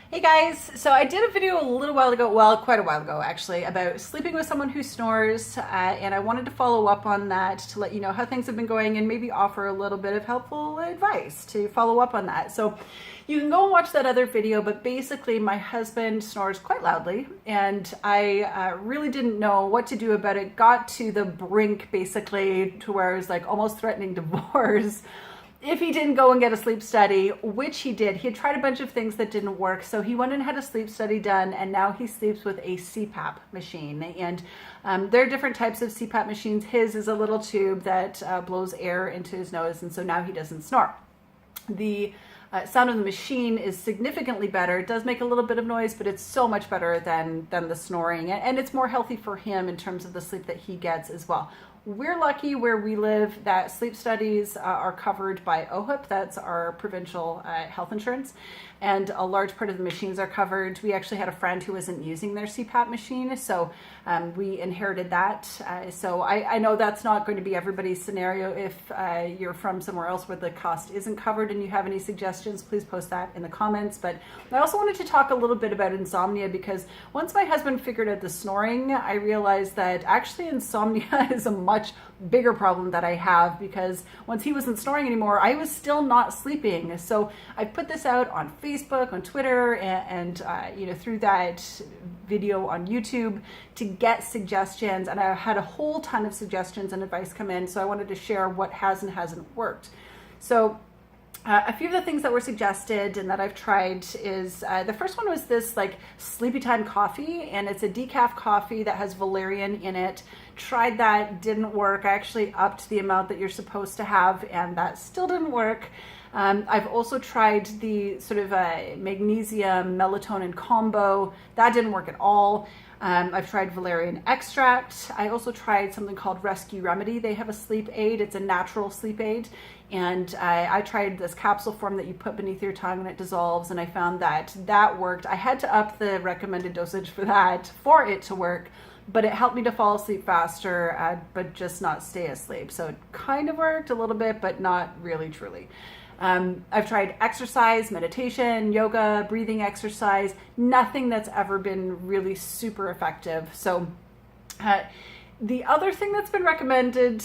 Hey guys, so I did a video a little while ago, well, quite a while ago actually, about sleeping with someone who snores, and I wanted to follow up on that to let you know how things have been going and maybe offer a little bit of helpful advice to follow up on that. So you can go and watch that other video, but basically my husband snores quite loudly and I really didn't know what to do about it. Got to the brink basically to where I was like almost threatening divorce if he didn't go and get a sleep study, which he did. He had tried a bunch of things that didn't work, so he went and had a sleep study done, and now he sleeps with a CPAP machine. And there are different types of CPAP machines. His is a little tube that blows air into his nose, and so now he doesn't snore. The sound of the machine is significantly better. It does make a little bit of noise, but it's so much better than the snoring, and it's more healthy for him in terms of the sleep that he gets as well. We're lucky where we live that sleep studies are covered by OHIP, that's our provincial health insurance, and a large part of the machines are covered. We actually had a friend who wasn't using their CPAP machine, so we inherited that. So I know that's not going to be everybody's scenario. If you're from somewhere else where the cost isn't covered and you have any suggestions, please post that in the comments. But I also wanted to talk a little bit about insomnia, because once my husband figured out the snoring, I realized that actually insomnia is a much bigger problem that I have, because once he wasn't snoring anymore, I was still not sleeping. So I put this out on Facebook, on Twitter, and through that video on YouTube to get suggestions, and I had a whole ton of suggestions and advice come in, so I wanted to share what has and hasn't worked. So a few of the things that were suggested and that I've tried is, the first one was this like sleepy time coffee, and it's a decaf coffee that has valerian in it. Tried that, didn't work. I actually upped the amount that you're supposed to have, and that still didn't work. I've also tried the sort of magnesium melatonin combo. That didn't work at all. I've tried valerian extract. I also tried something called Rescue Remedy. They have a sleep aid. It's a natural sleep aid. And I tried this capsule form that you put beneath your tongue and it dissolves, and I found that that worked. I had to up the recommended dosage for that for it to work, but it helped me to fall asleep faster, but just not stay asleep. So it kind of worked a little bit, but not really truly. I've tried exercise, meditation, yoga, breathing exercise, nothing that's ever been really super effective. So the other thing that's been recommended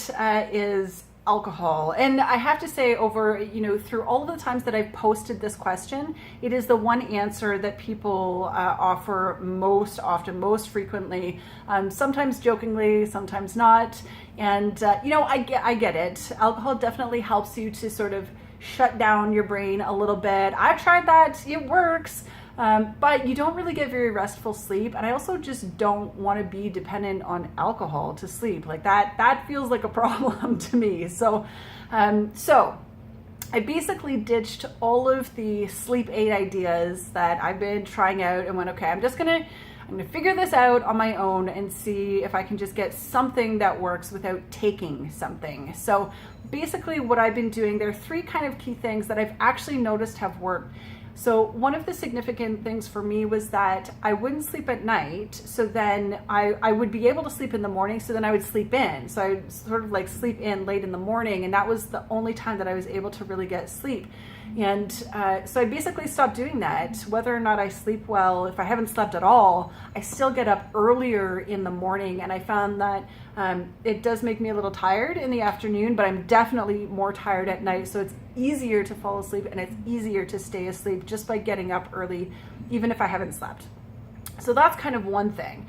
is alcohol. And I have to say, over, through all of the times that I've posted this question, it is the one answer that people offer most often, most frequently, sometimes jokingly, sometimes not. And, I get it. Alcohol definitely helps you to sort of shut down your brain a little bit. I've tried that, it works. But you don't really get very restful sleep. And I also just don't want to be dependent on alcohol to sleep. Like that feels like a problem to me. So I basically ditched all of the sleep aid ideas that I've been trying out and went, okay, I'm going to figure this out on my own and see if I can just get something that works without taking something. So basically what I've been doing, there are three kind of key things that I've actually noticed have worked. So one of the significant things for me was that I wouldn't sleep at night, so then I would be able to sleep in the morning, so then I would sleep in. So I would sort of like sleep in late in the morning, and that was the only time that I was able to really get sleep. And so I basically stopped doing that. Whether or not I sleep well, if I haven't slept at all, I still get up earlier in the morning, and I found that it does make me a little tired in the afternoon, but I'm definitely more tired at night, so it's easier to fall asleep and it's easier to stay asleep just by getting up early, even if I haven't slept. So that's kind of one thing.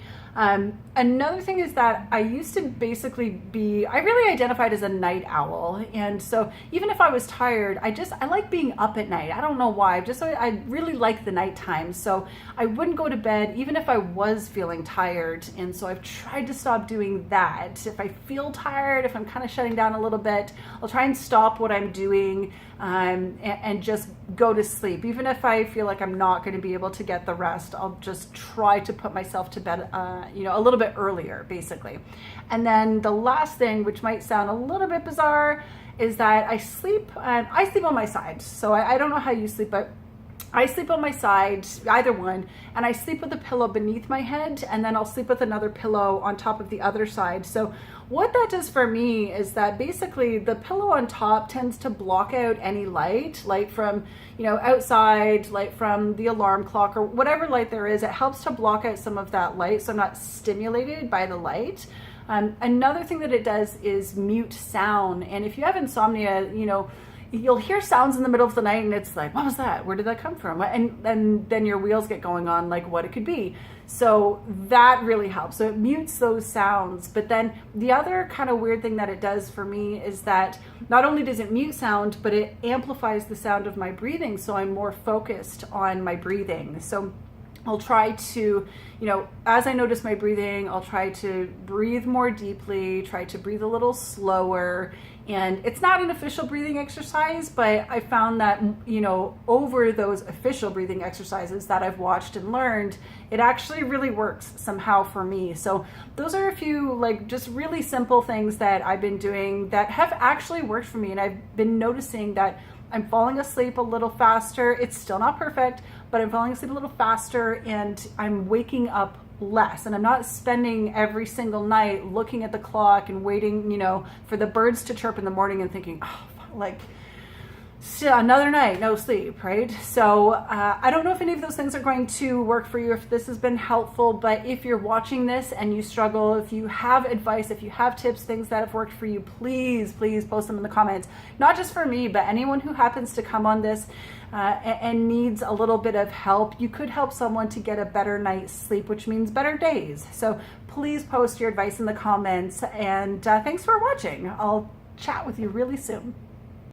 Another thing is that I used to basically I really identified as a night owl. And so even if I was tired, I like being up at night. I don't know why, I really like the nighttime. So I wouldn't go to bed even if I was feeling tired. And so I've tried to stop doing that. If I feel tired, if I'm kind of shutting down a little bit, I'll try and stop what I'm doing and just go to sleep. Even if I feel like I'm not going to be able to get the rest, I'll just try to put myself to bed a little bit earlier, basically. And then the last thing, which might sound a little bit bizarre, is that I sleep on my side. So I don't know how you sleep, but I sleep on my side, either one, and I sleep with a pillow beneath my head, and then I'll sleep with another pillow on top of the other side. So what that does for me is that basically the pillow on top tends to block out any light from, outside, light from the alarm clock or whatever light there is. It helps to block out some of that light so I'm not stimulated by the light. Another thing that it does is mute sound. And if you have insomnia, you'll hear sounds in the middle of the night and it's like, what was that? Where did that come from? And then your wheels get going on like what it could be. So that really helps. So it mutes those sounds. But then the other kind of weird thing that it does for me is that not only does it mute sound, but it amplifies the sound of my breathing. So I'm more focused on my breathing. So I'll try to, as I notice my breathing, I'll try to breathe more deeply, try to breathe a little slower. And it's not an official breathing exercise, but I found that, over those official breathing exercises that I've watched and learned, it actually really works somehow for me. So those are a few just really simple things that I've been doing that have actually worked for me. And I've been noticing that I'm falling asleep a little faster. It's still not perfect, but I'm falling asleep a little faster and I'm waking up less. And I'm not spending every single night looking at the clock and waiting, for the birds to chirp in the morning and thinking, still another night, no sleep, right? So I don't know if any of those things are going to work for you, if this has been helpful, but if you're watching this and you struggle, if you have advice, if you have tips, things that have worked for you, please post them in the comments. Not just for me, but anyone who happens to come on this and needs a little bit of help. You could help someone to get a better night's sleep, which means better days. So please post your advice in the comments, and thanks for watching. I'll chat with you really soon.